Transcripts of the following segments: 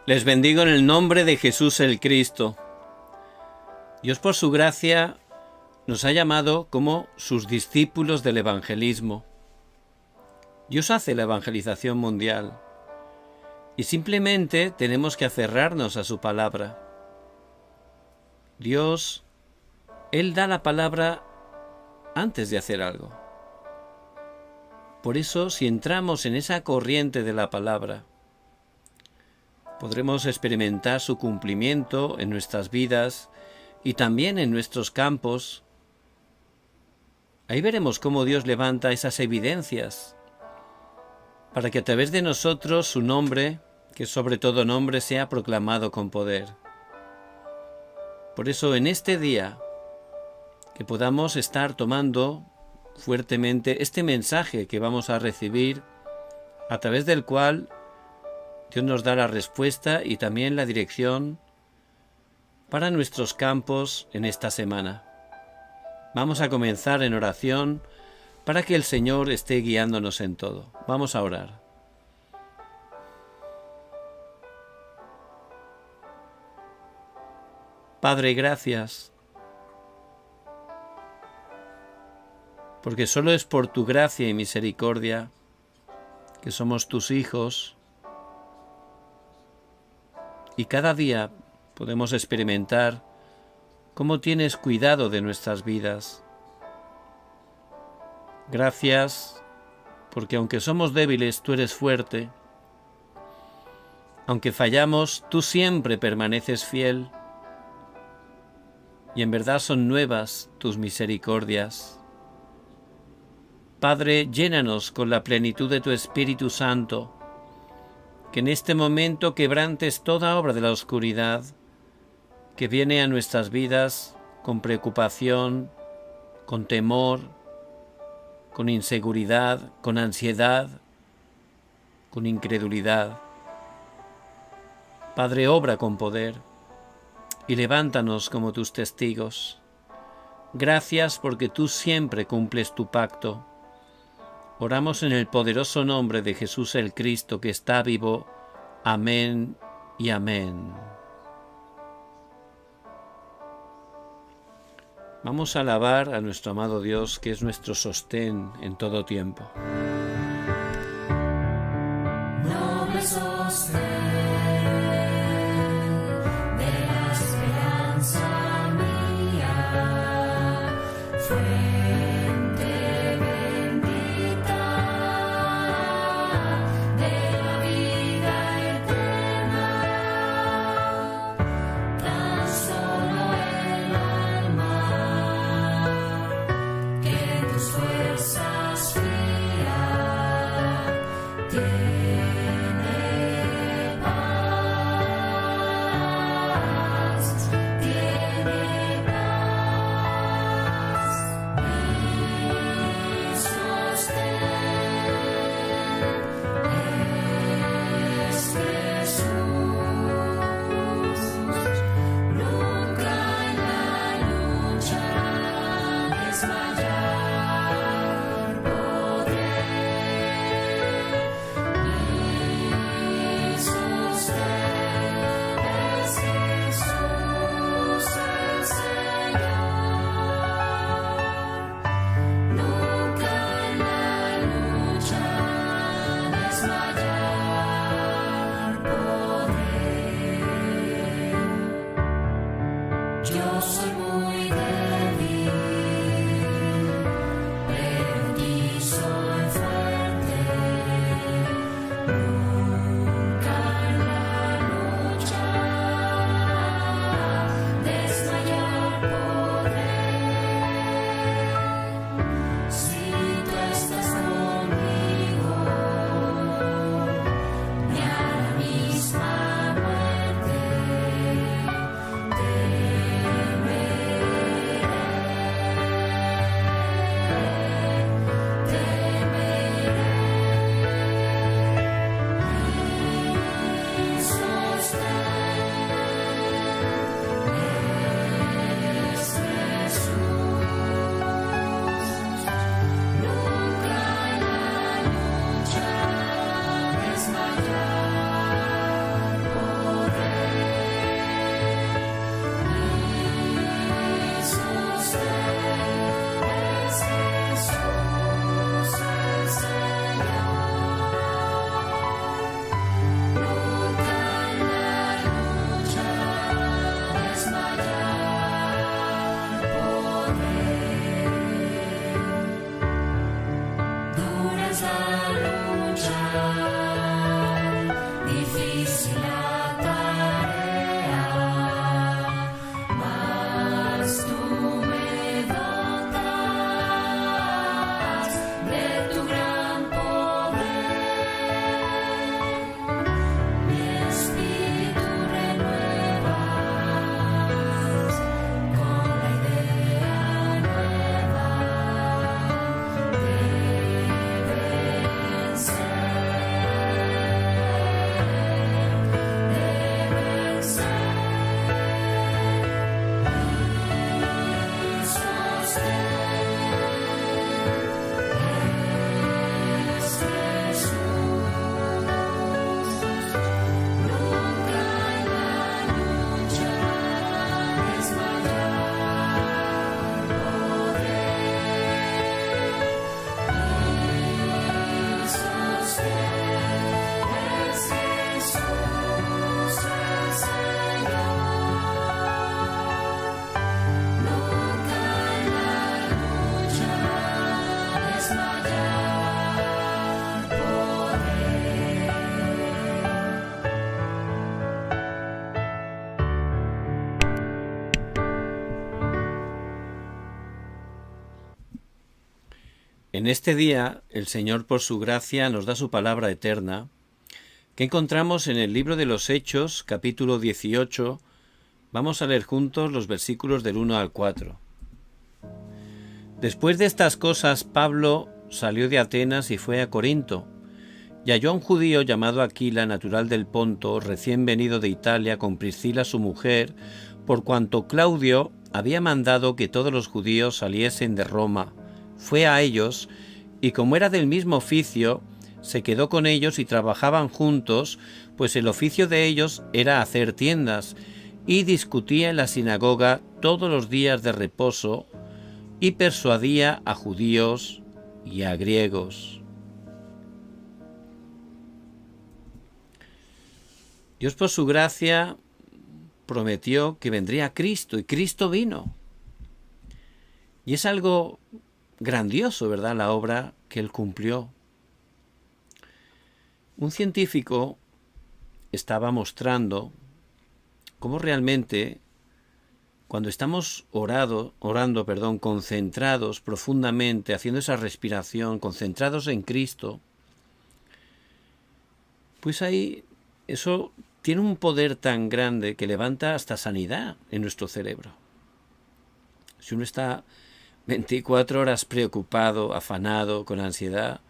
Les bendigo en el nombre de Jesús el Cristo. Dios por su gracia nos ha llamado como sus discípulos del evangelismo. Dios hace la evangelización mundial y simplemente tenemos que aferrarnos a su palabra. Dios, Él da la palabra antes de hacer algo. Por eso, si entramos en esa corriente de la palabra, podremos experimentar su cumplimiento en nuestras vidas y también en nuestros campos. Ahí veremos cómo Dios levanta esas evidencias para que a través de nosotros su nombre, que sobre todo nombre, sea proclamado con poder. Por eso en este día que podamos estar tomando fuertemente este mensaje que vamos a recibir, a través del cual Dios nos da la respuesta y también la dirección para nuestros campos en esta semana. Vamos a comenzar en oración para que el Señor esté guiándonos en todo. Vamos a orar. Padre, gracias, porque solo es por tu gracia y misericordia que somos tus hijos y cada día podemos experimentar cómo tienes cuidado de nuestras vidas. Gracias, porque aunque somos débiles, tú eres fuerte. Aunque fallamos, tú siempre permaneces fiel. Y en verdad son nuevas tus misericordias. Padre, llénanos con la plenitud de tu Espíritu Santo, que en este momento quebrantes toda obra de la oscuridad que viene a nuestras vidas con preocupación, con temor, con inseguridad, con ansiedad, con incredulidad. Padre, obra con poder y levántanos como tus testigos. Gracias porque tú siempre cumples tu pacto. Oramos en el poderoso nombre de Jesús el Cristo que está vivo. Amén y amén. Vamos a alabar a nuestro amado Dios, que es nuestro sostén en todo tiempo. Noble sostén de la esperanza mía, fuente bendita de la vida eterna, tan solo el alma que en tus fuerzas fía tiene En este día el Señor por su gracia nos da su palabra eterna, que encontramos en el libro de los Hechos, capítulo 18. Vamos a leer juntos los versículos del 1 al 4. Después de estas cosas, Pablo salió de Atenas y fue a Corinto, y halló a un judío llamado Aquila, natural del Ponto, recién venido de Italia, con Priscila su mujer, por cuanto Claudio había mandado que todos los judíos saliesen de Roma. Fue a ellos, y como era del mismo oficio, se quedó con ellos y trabajaban juntos, pues el oficio de ellos era hacer tiendas, y discutía en la sinagoga todos los días de reposo, y persuadía a judíos y a griegos. Dios por su gracia prometió que vendría Cristo, y Cristo vino. Y es algo grandioso, ¿verdad?, la obra que Él cumplió. Un científico estaba mostrando cómo realmente, cuando estamos orando, concentrados profundamente, haciendo esa respiración, concentrados en Cristo, pues ahí eso tiene un poder tan grande que levanta hasta sanidad en nuestro cerebro. Si uno está 24 horas preocupado, afanado, con ansiedad,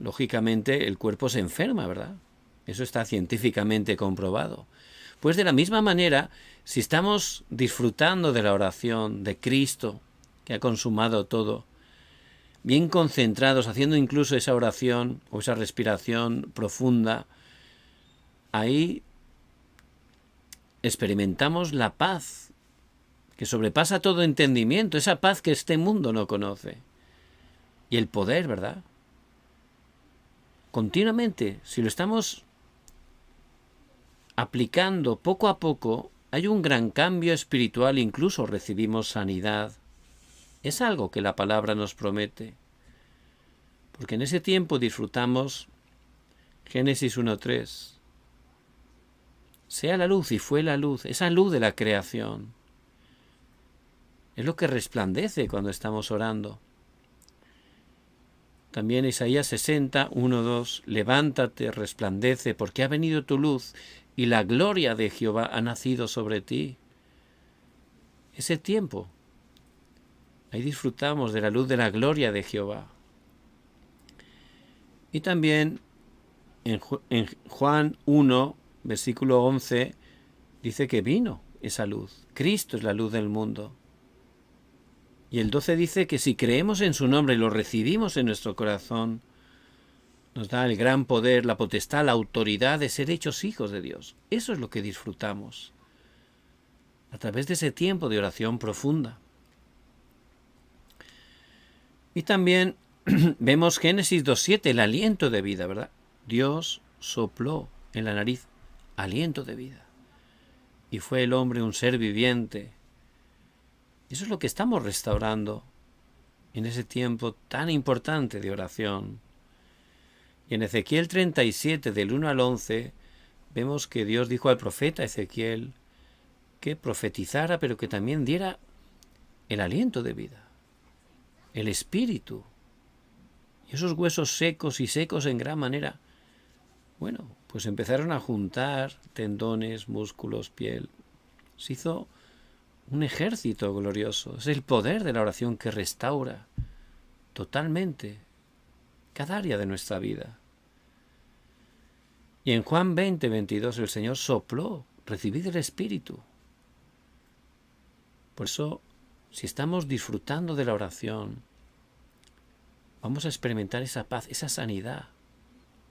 lógicamente el cuerpo se enferma, ¿verdad? Eso está científicamente comprobado. Pues de la misma manera, si estamos disfrutando de la oración de Cristo, que ha consumado todo, bien concentrados, haciendo incluso esa oración o esa respiración profunda, ahí experimentamos la paz que sobrepasa todo entendimiento, esa paz que este mundo no conoce. Y el poder, ¿verdad? Continuamente, si lo estamos aplicando poco a poco, hay un gran cambio espiritual, incluso recibimos sanidad. Es algo que la palabra nos promete. Porque en ese tiempo disfrutamos Génesis 1:3. Sea la luz, y fue la luz, esa luz de la creación. Es lo que resplandece cuando estamos orando. También Isaías 60, 1, 2. Levántate, resplandece, porque ha venido tu luz, y la gloria de Jehová ha nacido sobre ti. Ese tiempo, ahí disfrutamos de la luz de la gloria de Jehová. Y también en Juan 1, versículo 11, dice que vino esa luz. Cristo es la luz del mundo. Y el 12 dice que si creemos en su nombre y lo recibimos en nuestro corazón, nos da el gran poder, la potestad, la autoridad de ser hechos hijos de Dios. Eso es lo que disfrutamos a través de ese tiempo de oración profunda. Y también vemos Génesis 2:7, el aliento de vida, ¿verdad? Dios sopló en la nariz aliento de vida. Y fue el hombre un ser viviente. Eso es lo que estamos restaurando en ese tiempo tan importante de oración. Y en Ezequiel 37, del 1 al 11, vemos que Dios dijo al profeta Ezequiel que profetizara, pero que también diera el aliento de vida, el espíritu. Y esos huesos secos y secos en gran manera, bueno, pues empezaron a juntar tendones, músculos, piel. Se hizo un ejército glorioso. Es el poder de la oración que restaura totalmente cada área de nuestra vida. Y en Juan 20, 22 el Señor sopló, recibid el Espíritu. Por eso, si estamos disfrutando de la oración, vamos a experimentar esa paz, esa sanidad.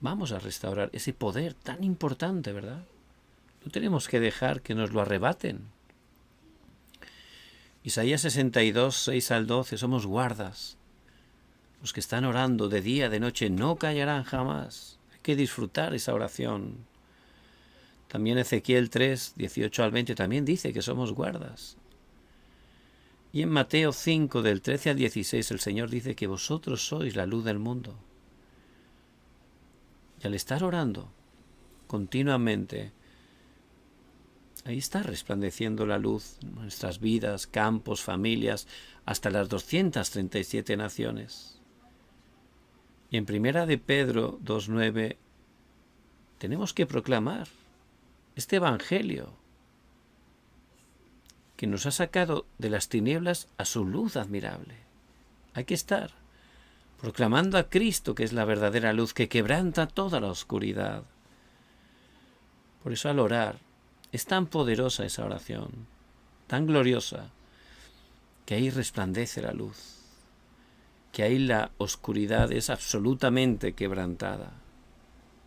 Vamos a restaurar ese poder tan importante, ¿verdad? No tenemos que dejar que nos lo arrebaten. Isaías 62, 6 al 12, somos guardas. Los que están orando de día, de noche, no callarán jamás. Hay que disfrutar esa oración. También Ezequiel 3, 18 al 20, también dice que somos guardas. Y en Mateo 5, del 13 al 16, el Señor dice que vosotros sois la luz del mundo. Y al estar orando continuamente, Ahí está resplandeciendo la luz en nuestras vidas, campos, familias, hasta las 237 naciones. Y en Primera de Pedro 2:9 tenemos que proclamar este Evangelio que nos ha sacado de las tinieblas a su luz admirable. Hay que estar proclamando a Cristo, que es la verdadera luz, que quebranta toda la oscuridad. Por eso al orar, es tan poderosa esa oración, tan gloriosa, que ahí resplandece la luz, que ahí la oscuridad es absolutamente quebrantada.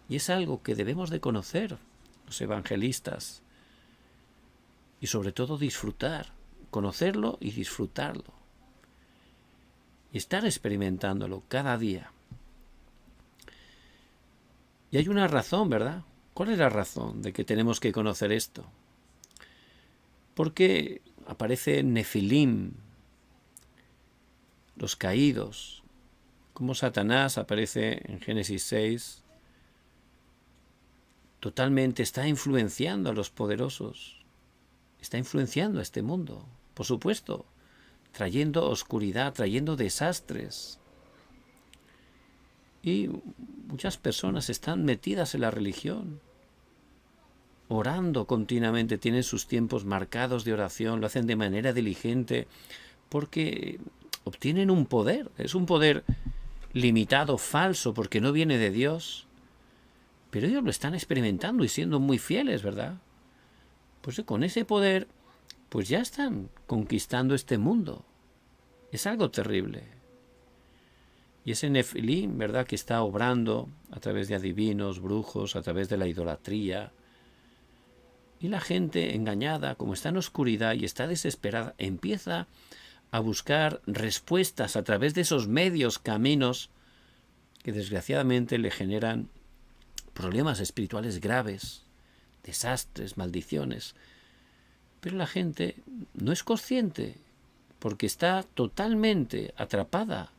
Y es algo que debemos de conocer los evangelistas y sobre todo disfrutar, conocerlo y disfrutarlo. Y estar experimentándolo cada día. Y hay una razón, ¿verdad? ¿Cuál es la razón de que tenemos que conocer esto? Porque aparece Nefilim, los caídos, como Satanás aparece en Génesis 6, totalmente está influenciando a los poderosos, está influenciando a este mundo, por supuesto, trayendo oscuridad, trayendo desastres. Y muchas personas están metidas en la religión, orando continuamente, tienen sus tiempos marcados de oración, lo hacen de manera diligente, porque obtienen un poder, es un poder limitado, falso, porque no viene de Dios, pero ellos lo están experimentando y siendo muy fieles, ¿verdad? Pues con ese poder, pues ya están conquistando este mundo. Es algo terrible. Y ese Nefilim, ¿verdad?, que está obrando a través de adivinos, brujos, a través de la idolatría. Y la gente engañada, como está en oscuridad y está desesperada, empieza a buscar respuestas a través de esos medios, caminos, que desgraciadamente le generan problemas espirituales graves, desastres, maldiciones. Pero la gente no es consciente, porque está totalmente atrapada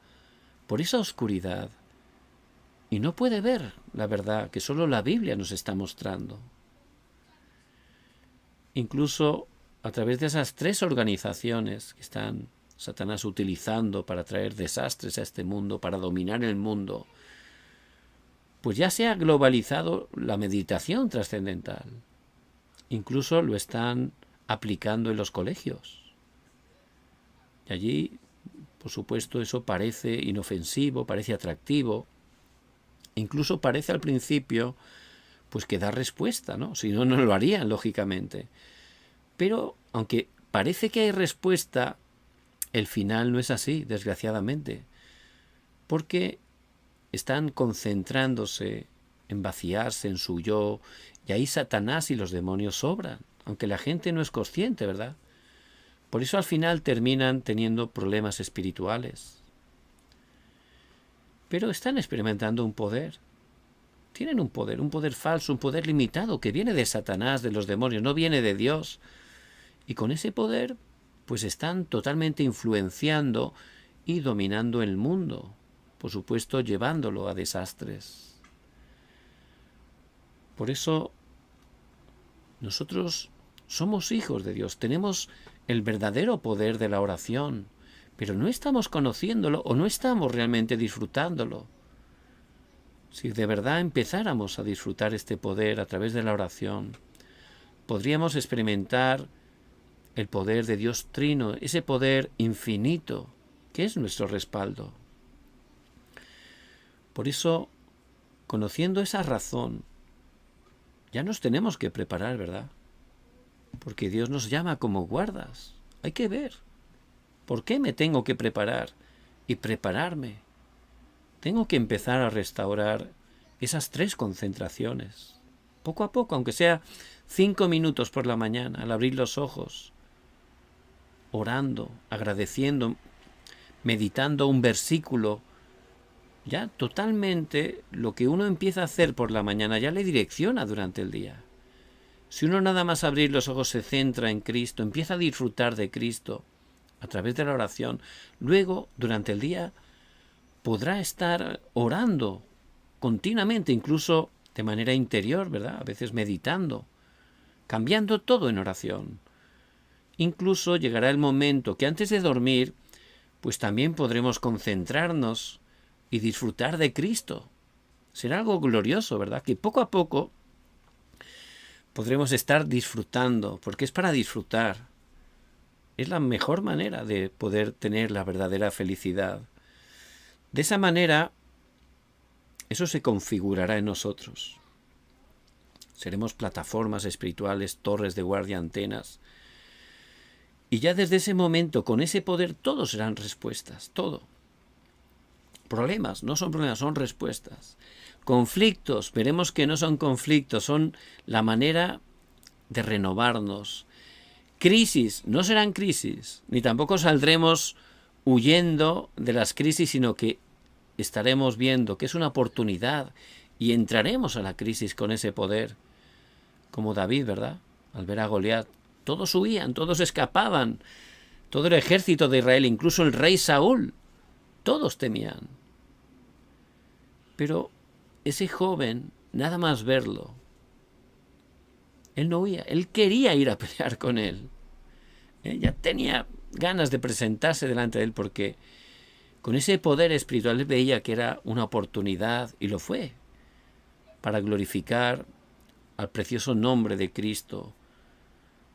por esa oscuridad y no puede ver la verdad que solo la Biblia nos está mostrando. Incluso a través de esas tres organizaciones que están Satanás utilizando para traer desastres a este mundo, para dominar el mundo, pues ya se ha globalizado la meditación trascendental. Incluso lo están aplicando en los colegios. Y allí, por supuesto, eso parece inofensivo, parece atractivo. Incluso parece al principio pues que da respuesta, ¿no? Si no, no lo harían, lógicamente. Pero, aunque parece que hay respuesta, el final no es así, desgraciadamente. Porque están concentrándose en vaciarse en su yo, y ahí Satanás y los demonios sobran, aunque la gente no es consciente, ¿verdad? Por eso al final terminan teniendo problemas espirituales. Pero están experimentando un poder. Tienen un poder falso, un poder limitado, que viene de Satanás, de los demonios, no viene de Dios. Y con ese poder, pues están totalmente influenciando y dominando el mundo. Por supuesto, llevándolo a desastres. Por eso, nosotros somos hijos de Dios, tenemos el verdadero poder de la oración, pero no estamos conociéndolo o no estamos realmente disfrutándolo. Si de verdad empezáramos a disfrutar este poder a través de la oración, podríamos experimentar el poder de Dios Trino, ese poder infinito, que es nuestro respaldo. Por eso, conociendo esa razón, ya nos tenemos que preparar, ¿verdad? Porque Dios nos llama como guardas. Hay que ver. ¿Por qué me tengo que preparar? Y prepararme. Tengo que empezar a restaurar esas tres concentraciones. Poco a poco, aunque sea 5 minutos por la mañana, al abrir los ojos, orando, agradeciendo, meditando un versículo. Ya totalmente lo que uno empieza a hacer por la mañana ya le direcciona durante el día. Si uno nada más abrir los ojos se centra en Cristo, empieza a disfrutar de Cristo a través de la oración, luego durante el día podrá estar orando continuamente, incluso de manera interior, ¿verdad? A veces meditando, cambiando todo en oración. Incluso llegará el momento que antes de dormir, pues también podremos concentrarnos y disfrutar de Cristo. Será algo glorioso, ¿verdad? Que poco a poco podremos estar disfrutando, porque es para disfrutar. Es la mejor manera de poder tener la verdadera felicidad. De esa manera, eso se configurará en nosotros. Seremos plataformas espirituales, torres de guardia, antenas. Y ya desde ese momento, con ese poder, todo serán respuestas, todo. Problemas, no son problemas, son respuestas. Conflictos, veremos que no son conflictos, son la manera de renovarnos. Crisis, no serán crisis, ni tampoco saldremos huyendo de las crisis, sino que estaremos viendo que es una oportunidad y entraremos a la crisis con ese poder. Como David, ¿verdad? Al ver a Goliat, todos huían, todos escapaban, todo el ejército de Israel, incluso el rey Saúl, todos temían. Pero ese joven, nada más verlo, él no huía, él quería ir a pelear con él. Ya tenía ganas de presentarse delante de él porque con ese poder espiritual él veía que era una oportunidad, y lo fue, para glorificar al precioso nombre de Cristo,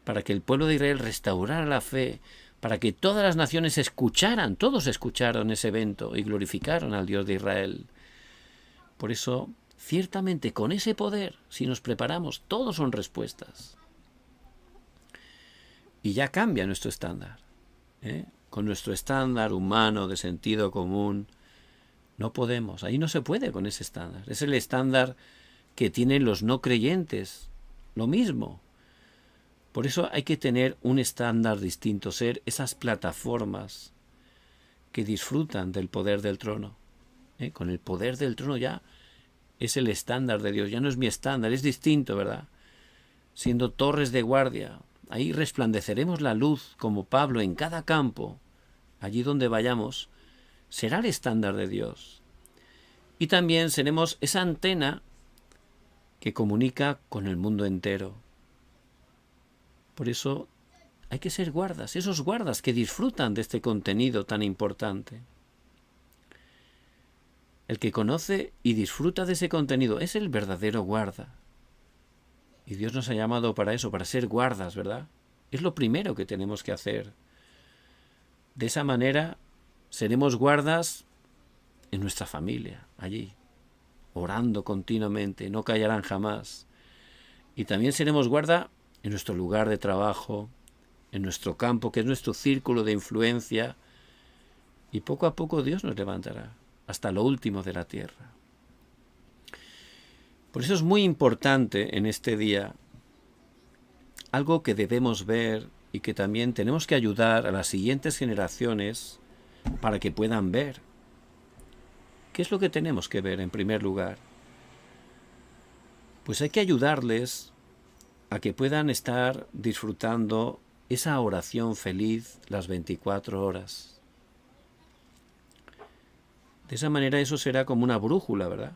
para que el pueblo de Israel restaurara la fe, para que todas las naciones escucharan, todos escucharon ese evento y glorificaron al Dios de Israel. Por eso, ciertamente con ese poder, si nos preparamos, todos son respuestas. Y ya cambia nuestro estándar. Con nuestro estándar humano de sentido común, no podemos, ahí no se puede con ese estándar. Es el estándar que tienen los no creyentes, lo mismo. Por eso hay que tener un estándar distinto, ser esas plataformas que disfrutan del poder del trono. Con el poder del trono ya es el estándar de Dios, ya no es mi estándar, es distinto, ¿verdad? Siendo torres de guardia, ahí resplandeceremos la luz como Pablo en cada campo, allí donde vayamos, será el estándar de Dios. Y también seremos esa antena que comunica con el mundo entero. Por eso hay que ser guardas, esos guardas que disfrutan de este contenido tan importante. El que conoce y disfruta de ese contenido es el verdadero guarda. Y Dios nos ha llamado para eso, para ser guardas, ¿verdad? Es lo primero que tenemos que hacer. De esa manera seremos guardas en nuestra familia, allí, orando continuamente, no callarán jamás. Y también seremos guarda en nuestro lugar de trabajo, en nuestro campo, que es nuestro círculo de influencia, y poco a poco Dios nos levantará hasta lo último de la tierra. Por eso es muy importante en este día algo que debemos ver y que también tenemos que ayudar a las siguientes generaciones para que puedan ver. ¿Qué es lo que tenemos que ver en primer lugar? Pues hay que ayudarles a que puedan estar disfrutando esa oración feliz las 24 horas. De esa manera eso será como una brújula, ¿verdad?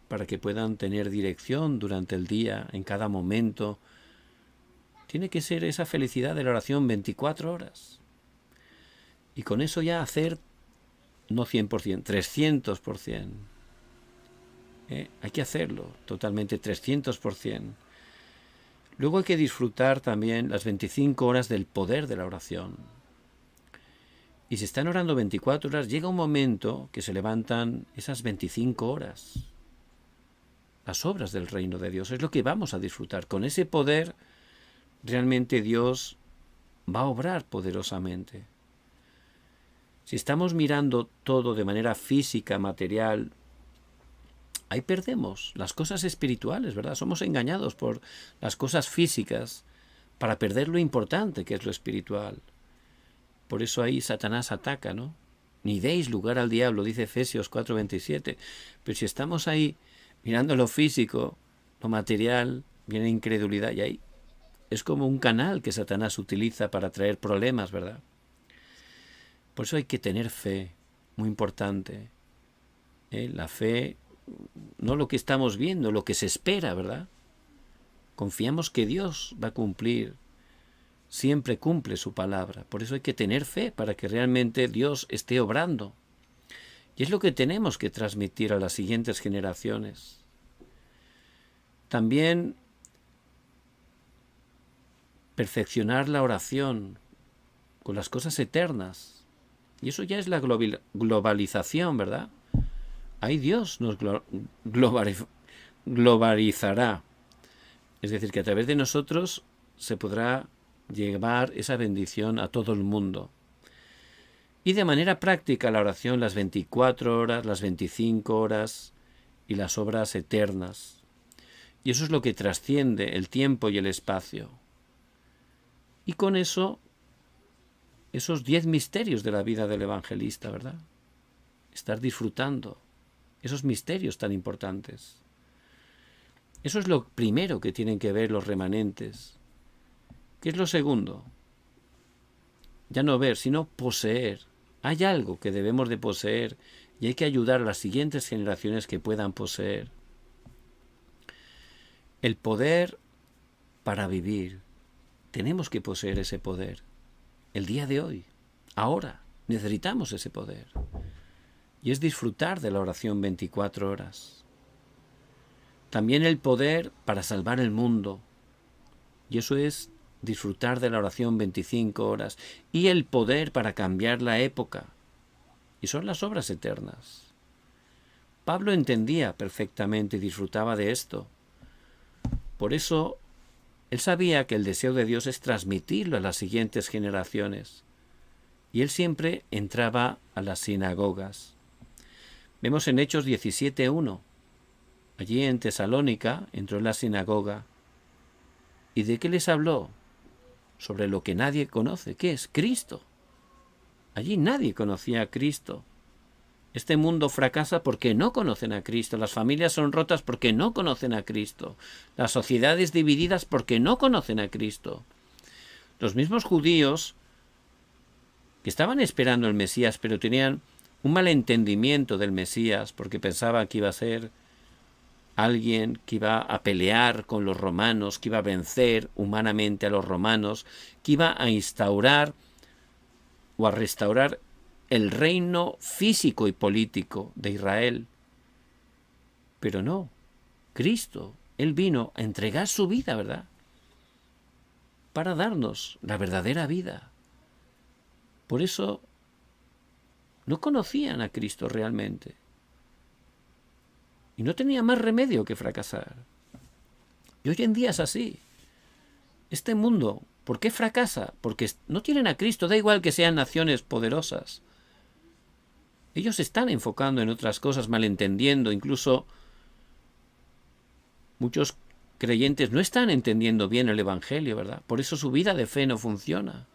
Para que puedan tener dirección durante el día, en cada momento. Tiene que ser esa felicidad de la oración 24 horas. Y con eso ya hacer, no 100%, 300%. Hay que hacerlo totalmente 300%. Luego hay que disfrutar también las 25 horas del poder de la oración. Y si están orando 24 horas, llega un momento que se levantan esas 25 horas. Las obras del reino de Dios es lo que vamos a disfrutar. Con ese poder, realmente Dios va a obrar poderosamente. Si estamos mirando todo de manera física, material, ahí perdemos las cosas espirituales, ¿verdad? Somos engañados por las cosas físicas para perder lo importante que es lo espiritual. Por eso ahí Satanás ataca, ¿no? Ni deis lugar al diablo, dice Efesios 4:27. Pero si estamos ahí mirando lo físico, lo material, viene incredulidad y ahí es como un canal que Satanás utiliza para traer problemas, ¿verdad? Por eso hay que tener fe, muy importante. La fe, no lo que estamos viendo, lo que se espera, ¿verdad? Confiamos que Dios va a cumplir, siempre cumple su palabra. Por eso hay que tener fe para que realmente Dios esté obrando. Y es lo que tenemos que transmitir a las siguientes generaciones. También perfeccionar la oración con las cosas eternas. Y eso ya es la globalización, ¿verdad? Ahí Dios nos globalizará. Es decir, que a través de nosotros se podrá llevar esa bendición a todo el mundo. Y de manera práctica la oración, las 24 horas, las 25 horas y las obras eternas. Y eso es lo que trasciende el tiempo y el espacio. Y con eso, esos 10 misterios de la vida del evangelista, ¿verdad? Estar disfrutando esos misterios tan importantes. Eso es lo primero que tienen que ver los remanentes. ¿Qué es lo segundo? Ya no ver, sino poseer. Hay algo que debemos de poseer y hay que ayudar a las siguientes generaciones que puedan poseer. El poder para vivir. Tenemos que poseer ese poder. El día de hoy, ahora, necesitamos ese poder. Y es disfrutar de la oración 24 horas. También el poder para salvar el mundo. Y eso es disfrutar de la oración 25 horas. Y el poder para cambiar la época. Y son las obras eternas. Pablo entendía perfectamente y disfrutaba de esto. Por eso, él sabía que el deseo de Dios es transmitirlo a las siguientes generaciones. Y él siempre entraba a las sinagogas. Vemos en Hechos 17:1. Allí en Tesalónica entró en la sinagoga. ¿Y de qué les habló? Sobre lo que nadie conoce. ¿Qué es? Cristo. Allí nadie conocía a Cristo. Este mundo fracasa porque no conocen a Cristo. Las familias son rotas porque no conocen a Cristo. Las sociedades divididas porque no conocen a Cristo. Los mismos judíos que estaban esperando el Mesías, pero tenían un mal entendimiento del Mesías porque pensaban que iba a ser alguien que iba a pelear con los romanos, que iba a vencer humanamente a los romanos, que iba a instaurar o a restaurar el reino físico y político de Israel. Pero no, Cristo, Él vino a entregar su vida, ¿verdad? Para darnos la verdadera vida. Por eso no conocían a Cristo realmente. Y no tenía más remedio que fracasar. Y hoy en día es así. Este mundo, ¿por qué fracasa? Porque no tienen a Cristo, da igual que sean naciones poderosas. Ellos se están enfocando en otras cosas, malentendiendo, incluso muchos creyentes no están entendiendo bien el Evangelio, ¿verdad? Por eso su vida de fe no funciona.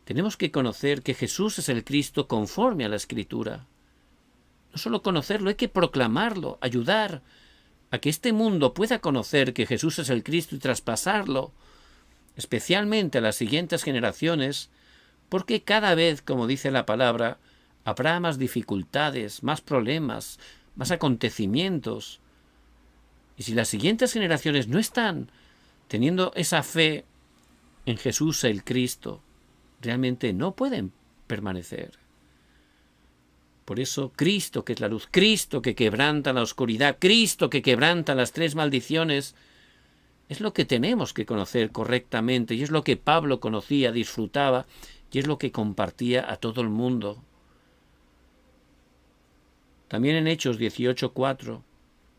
Tenemos que conocer que Jesús es el Cristo conforme a la Escritura. No solo conocerlo, hay que proclamarlo, ayudar a que este mundo pueda conocer que Jesús es el Cristo y traspasarlo, especialmente a las siguientes generaciones, porque cada vez, como dice la palabra, habrá más dificultades, más problemas, más acontecimientos. Y si las siguientes generaciones no están teniendo esa fe en Jesús el Cristo, realmente no pueden permanecer. Por eso Cristo, que es la luz, Cristo que quebranta la oscuridad, Cristo que quebranta las 3 maldiciones, es lo que tenemos que conocer correctamente y es lo que Pablo conocía, disfrutaba y es lo que compartía a todo el mundo. También en Hechos 18:4,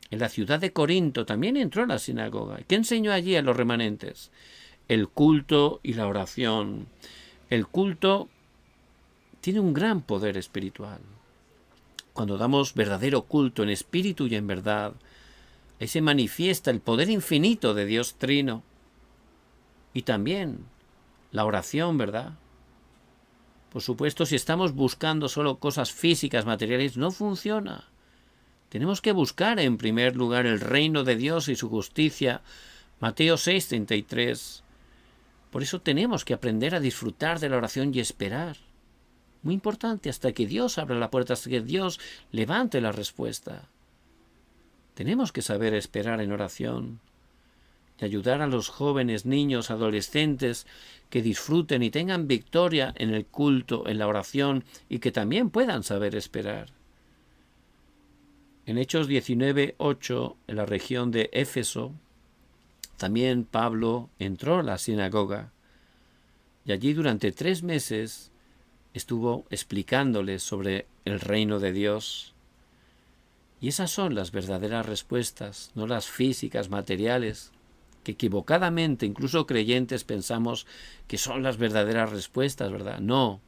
en la ciudad de Corinto también entró a la sinagoga. ¿Qué enseñó allí a los remanentes? El culto y la oración. El culto tiene un gran poder espiritual. Cuando damos verdadero culto en espíritu y en verdad, ahí se manifiesta el poder infinito de Dios Trino. Y también la oración, ¿verdad? Por supuesto, si estamos buscando solo cosas físicas, materiales, no funciona. Tenemos que buscar en primer lugar el reino de Dios y su justicia. Mateo 6:33. Por eso tenemos que aprender a disfrutar de la oración y esperar. Muy importante, hasta que Dios abra la puerta, hasta que Dios levante la respuesta. Tenemos que saber esperar en oración. y ayudar a los jóvenes, niños, adolescentes que disfruten y tengan victoria en el culto, en la oración y que también puedan saber esperar. En Hechos 19:8, en la región de Éfeso, también Pablo entró a la sinagoga y allí durante 3 meses estuvo explicándoles sobre el reino de Dios. Y esas son las verdaderas respuestas, no las físicas, materiales, que equivocadamente, incluso creyentes, pensamos que son las verdaderas respuestas, ¿verdad? No,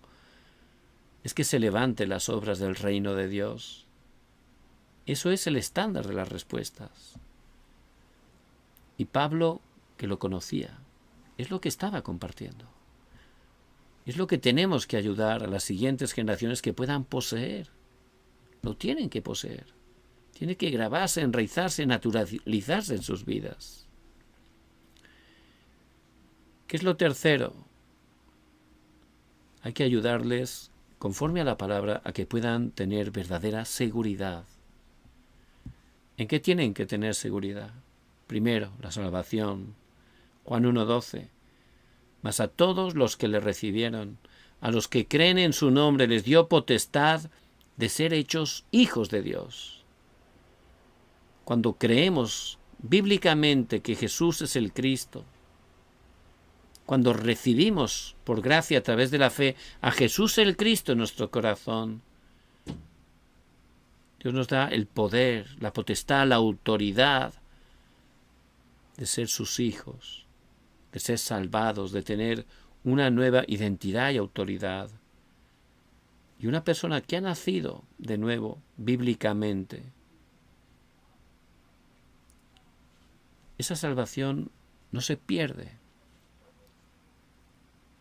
es que se levanten las obras del reino de Dios. Eso es el estándar de las respuestas. Y Pablo, que lo conocía, es lo que estaba compartiendo. Es lo que tenemos que ayudar a las siguientes generaciones que puedan poseer. Lo tienen que poseer. Tiene que grabarse, enraizarse, naturalizarse en sus vidas. ¿Qué es lo tercero? Hay que ayudarles, conforme a la palabra, a que puedan tener verdadera seguridad. ¿En qué tienen que tener seguridad? Primero, la salvación. Juan 1:12. Mas a todos los que le recibieron, a los que creen en su nombre, les dio potestad de ser hechos hijos de Dios. Cuando creemos bíblicamente que Jesús es el Cristo, cuando recibimos por gracia a través de la fe a Jesús el Cristo en nuestro corazón, Dios nos da el poder, la potestad, la autoridad de ser sus hijos, de ser salvados, de tener una nueva identidad y autoridad. Y una persona que ha nacido de nuevo bíblicamente, esa salvación no se pierde,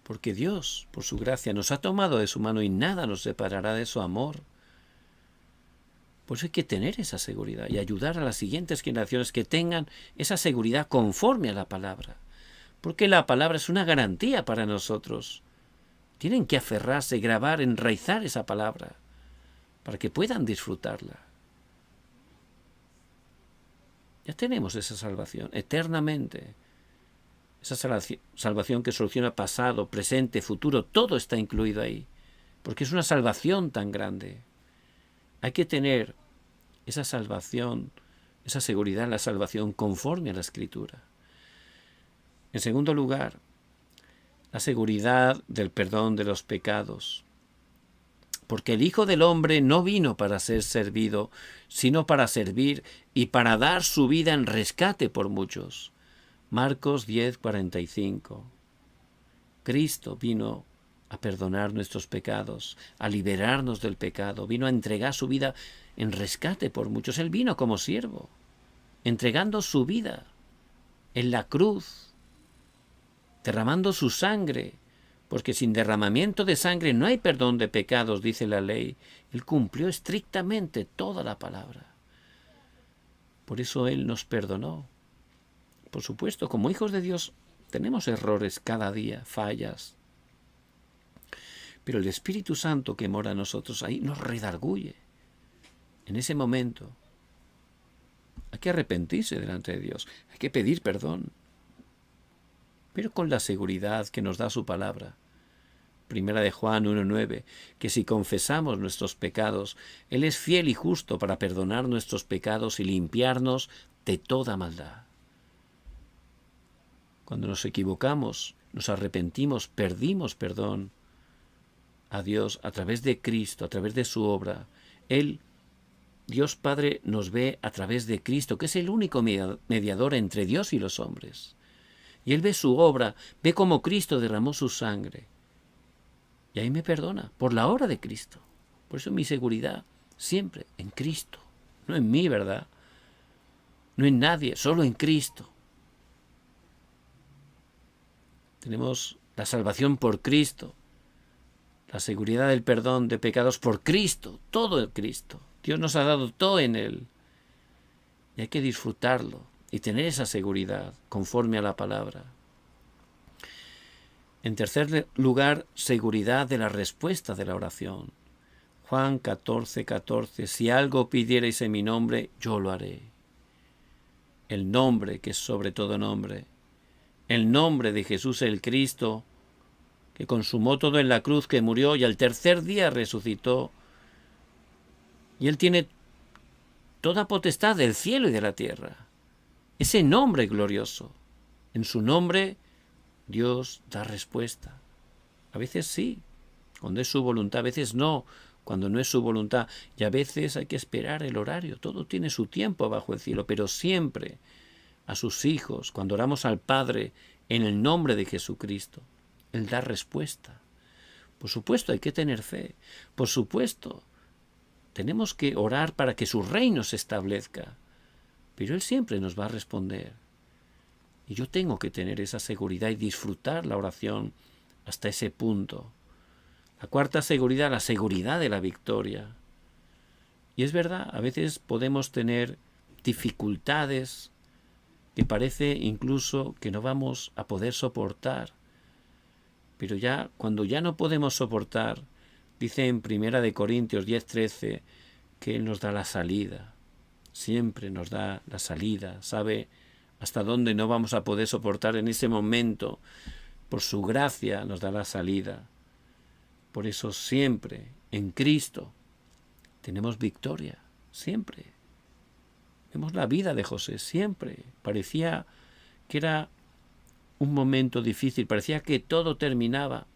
porque Dios, por su gracia, nos ha tomado de su mano y nada nos separará de su amor. Por eso hay que tener esa seguridad y ayudar a las siguientes generaciones que tengan esa seguridad conforme a la palabra. Porque la palabra es una garantía para nosotros. Tienen que aferrarse, grabar, enraizar esa palabra para que puedan disfrutarla. Ya tenemos esa salvación eternamente. Esa salvación que soluciona pasado, presente, futuro, todo está incluido ahí. Porque es una salvación tan grande. Hay que tener esa salvación, esa seguridad en la salvación conforme a la Escritura. En segundo lugar, la seguridad del perdón de los pecados. Porque el Hijo del Hombre no vino para ser servido, sino para servir y para dar su vida en rescate por muchos. Marcos 10:45. Cristo vino a perdonar nuestros pecados, a liberarnos del pecado, vino a entregar su vida en rescate por muchos. Él vino como siervo, entregando su vida en la cruz, derramando su sangre, porque sin derramamiento de sangre no hay perdón de pecados, dice la ley. Él cumplió estrictamente toda la palabra. Por eso Él nos perdonó. Por supuesto, como hijos de Dios tenemos errores cada día, fallas. Pero el Espíritu Santo que mora en nosotros ahí nos redarguye. En ese momento hay que arrepentirse delante de Dios, hay que pedir perdón, pero con la seguridad que nos da su palabra. Primera de Juan 1:9, que si confesamos nuestros pecados, Él es fiel y justo para perdonar nuestros pecados y limpiarnos de toda maldad. Cuando nos equivocamos, nos arrepentimos, pedimos perdón a Dios a través de Cristo, a través de su obra. Él, Dios Padre, nos ve a través de Cristo, que es el único mediador entre Dios y los hombres. Y Él ve su obra, ve cómo Cristo derramó su sangre. Y ahí me perdona, por la obra de Cristo. Por eso mi seguridad siempre en Cristo, no en mí, ¿verdad? No en nadie, solo en Cristo. Tenemos la salvación por Cristo, la seguridad del perdón de pecados por Cristo, todo en Cristo. Dios nos ha dado todo en Él. Y hay que disfrutarlo y tener esa seguridad conforme a la palabra. En tercer lugar, seguridad de la respuesta de la oración. Juan 14:14, si algo pidierais en mi nombre, yo lo haré. el nombre que es sobre todo nombre, el nombre de Jesús el Cristo, que consumó todo en la cruz, que murió y al tercer día resucitó. Y Él tiene toda potestad del cielo y de la tierra. Ese nombre glorioso. En su nombre Dios da respuesta. A veces sí, cuando es su voluntad, a veces no, cuando no es su voluntad. Y a veces hay que esperar el horario. Todo tiene su tiempo bajo el cielo, pero siempre a sus hijos, cuando oramos al Padre en el nombre de Jesucristo, Él da respuesta. Por supuesto, hay que tener fe. Por supuesto, tenemos que orar para que su reino se establezca. Pero Él siempre nos va a responder. Y yo tengo que tener esa seguridad y disfrutar la oración hasta ese punto. La cuarta seguridad, la seguridad de la victoria. Y es verdad, a veces podemos tener dificultades que parece incluso que no vamos a poder soportar. Pero ya, cuando ya no podemos soportar, dice en 1 Corintios 10:13 que Él nos da la salida. Siempre nos da la salida, sabe hasta dónde no vamos a poder soportar en ese momento. Por su gracia nos da la salida. Por eso siempre en Cristo tenemos victoria, siempre. Vemos la vida de José, siempre. Parecía que era un momento difícil, parecía que todo terminaba.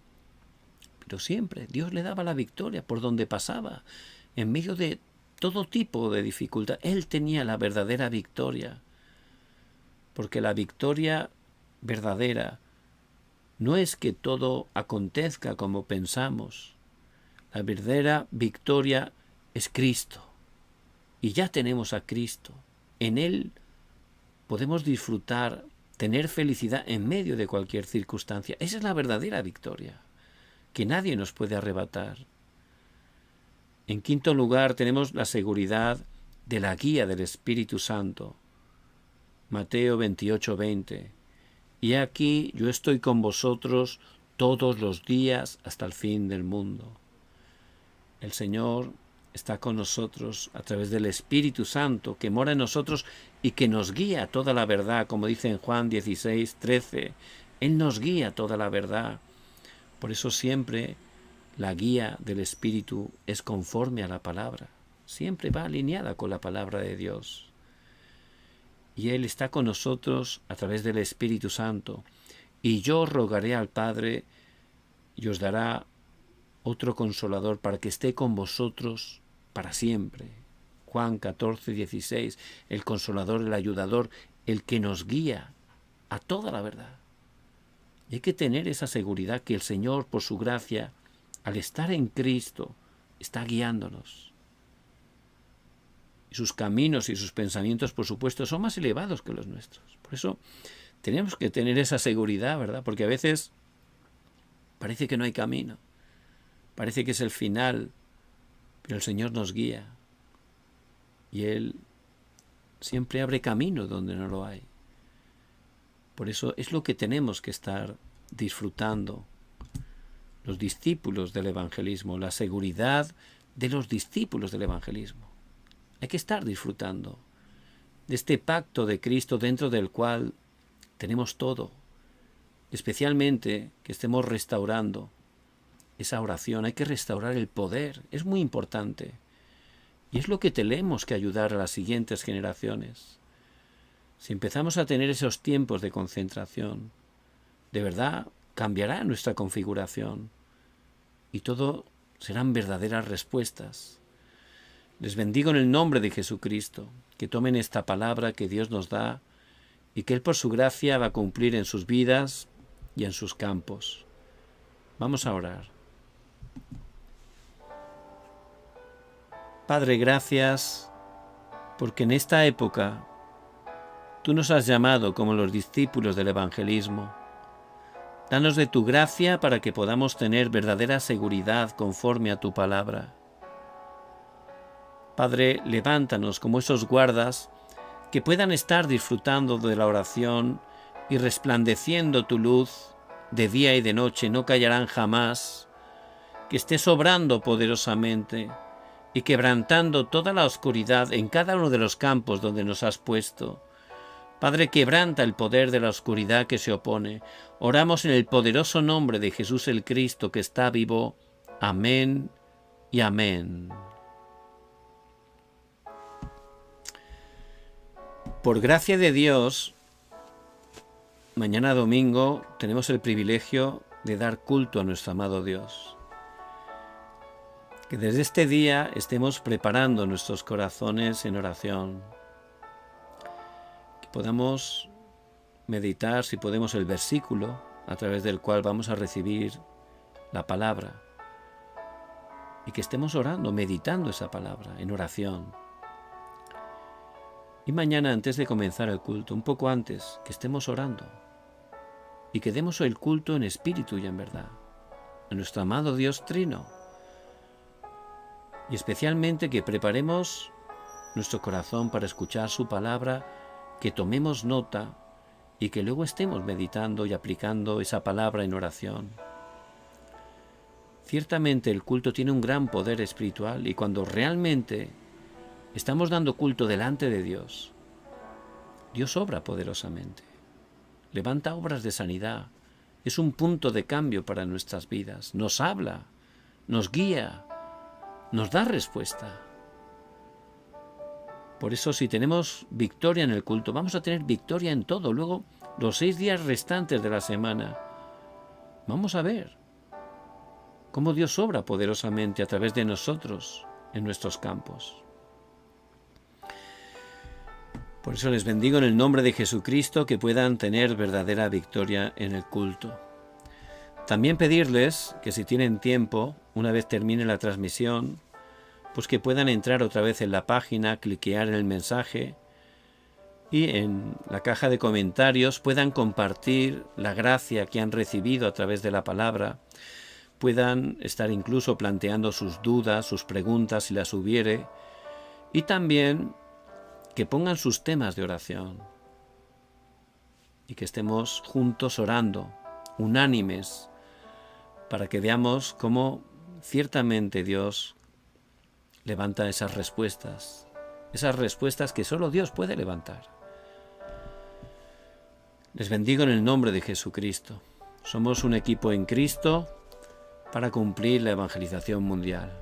Pero siempre Dios le daba la victoria por donde pasaba, en medio de todo tipo de dificultad. Él tenía la verdadera victoria. Porque la victoria verdadera no es que todo acontezca como pensamos. La verdadera victoria es Cristo. Y ya tenemos a Cristo. En Él podemos disfrutar, tener felicidad en medio de cualquier circunstancia. Esa es la verdadera victoria, que nadie nos puede arrebatar. En quinto lugar, tenemos la seguridad de la guía del Espíritu Santo. Mateo 28:20. Y aquí yo estoy con vosotros todos los días hasta el fin del mundo. El Señor está con nosotros a través del Espíritu Santo que mora en nosotros y que nos guía a toda la verdad, como dice en Juan 16:13. Él nos guía a toda la verdad. Por eso siempre la guía del Espíritu es conforme a la palabra. Siempre va alineada con la palabra de Dios. Y Él está con nosotros a través del Espíritu Santo. Y yo rogaré al Padre y os dará otro consolador para que esté con vosotros para siempre. Juan 14:16, el consolador, el ayudador, el que nos guía a toda la verdad. Y hay que tener esa seguridad que el Señor, por su gracia, al estar en Cristo, está guiándonos. Y sus caminos y sus pensamientos, por supuesto, son más elevados que los nuestros. Por eso tenemos que tener esa seguridad, ¿verdad? Porque a veces parece que no hay camino. Parece que es el final, pero el Señor nos guía. Y Él siempre abre camino donde no lo hay. Por eso es lo que tenemos que estar disfrutando los discípulos del evangelismo, la seguridad de los discípulos del evangelismo. Hay que estar disfrutando de este pacto de Cristo dentro del cual tenemos todo, especialmente que estemos restaurando esa oración. Hay que restaurar el poder, es muy importante. Y es lo que tenemos que ayudar a las siguientes generaciones. Si empezamos a tener esos tiempos de concentración, de verdad cambiará nuestra configuración y todo serán verdaderas respuestas. Les bendigo en el nombre de Jesucristo, que tomen esta palabra que Dios nos da y que Él por su gracia va a cumplir en sus vidas y en sus campos. Vamos a orar. Padre, gracias porque en esta época Tú nos has llamado como los discípulos del evangelismo. Danos de tu gracia para que podamos tener verdadera seguridad conforme a tu palabra. Padre, levántanos como esos guardas que puedan estar disfrutando de la oración y resplandeciendo tu luz de día y de noche, no callarán jamás, que esté sobrando poderosamente y quebrantando toda la oscuridad en cada uno de los campos donde nos has puesto, Padre, quebranta el poder de la oscuridad que se opone. Oramos en el poderoso nombre de Jesús el Cristo que está vivo. Amén y amén. Por gracia de Dios, mañana domingo tenemos el privilegio de dar culto a nuestro amado Dios. Que desde este día estemos preparando nuestros corazones en oración. Que podamos meditar, si podemos, el versículo a través del cual vamos a recibir la palabra. Y que estemos orando, meditando esa palabra, en oración. Y mañana, antes de comenzar el culto, un poco antes, que estemos orando. Y que demos el culto en espíritu y en verdad, a nuestro amado Dios Trino. Y especialmente que preparemos nuestro corazón para escuchar su palabra, que tomemos nota y que luego estemos meditando y aplicando esa palabra en oración. Ciertamente el culto tiene un gran poder espiritual y cuando realmente estamos dando culto delante de Dios, Dios obra poderosamente. Levanta obras de sanidad. Es un punto de cambio para nuestras vidas. Nos habla, nos guía, nos da respuesta. Por eso, si tenemos victoria en el culto, vamos a tener victoria en todo. Luego, los 6 días restantes de la semana, vamos a ver cómo Dios obra poderosamente a través de nosotros en nuestros campos. Por eso les bendigo en el nombre de Jesucristo, que puedan tener verdadera victoria en el culto. También pedirles que si tienen tiempo, una vez termine la transmisión, pues que puedan entrar otra vez en la página, cliquear en el mensaje y en la caja de comentarios puedan compartir la gracia que han recibido a través de la palabra, puedan estar incluso planteando sus dudas, sus preguntas si las hubiere, y también que pongan sus temas de oración y que estemos juntos orando, unánimes, para que veamos cómo ciertamente Dios levanta esas respuestas que solo Dios puede levantar. Les bendigo en el nombre de Jesucristo. Somos un equipo en Cristo para cumplir la evangelización mundial.